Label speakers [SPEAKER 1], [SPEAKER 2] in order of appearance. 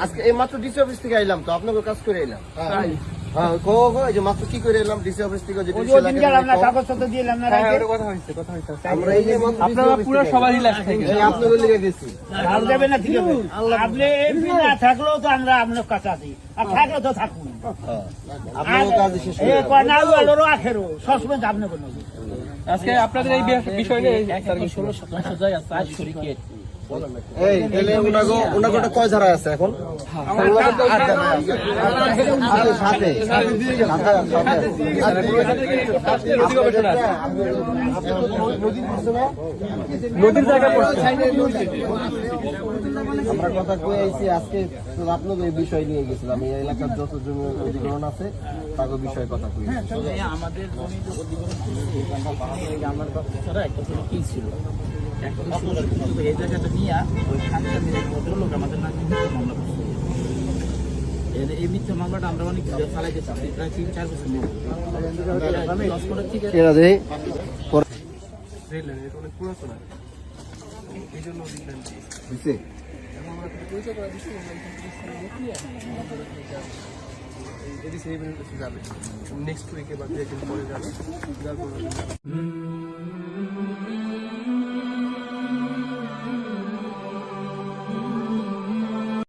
[SPEAKER 1] আজকে এই মাত্র ডিসি অফিস থেকে আইলাম তো আপনাকে কাজ করে এলাম। মাত্র কি করে এলাম ডিসি অফিস থেকে
[SPEAKER 2] থাকলেও তো আমরা আপনার কাছে আছি আর থাকলে তো থাকুন সবসময় আপনি কোনো
[SPEAKER 3] আজকে আপনাদের এই বিষয় নিয়ে
[SPEAKER 2] 16 জায়গা 4 শরীকে
[SPEAKER 1] কয় ধারা আছে এখন
[SPEAKER 3] নদীর জায়গা
[SPEAKER 1] আমরা কথা কয়ে আইছি আজকে আপনাদের এই বিষয় নিয়ে গেছিলাম। এই এলাকার যত জমি অধিগ্রহণ আছে তাদের বিষয়ে কথা কই।
[SPEAKER 2] আমাদের জমি অধিগ্রহণ আমার ছাড়া একটা কি ছিল এই জায়গাটা নিয়ে ওই ভদ্রলোক আমাদের নাম মামলা করছে। এই মিথ্যা মামলাটা আমরা অনেক চালাইতে চাচ্ছি প্রায় 3-4 বছর
[SPEAKER 3] অনেক পুরাতন এই জন্য যাবে নেক্সট উইকে বা 2 দিন পরে যাবে।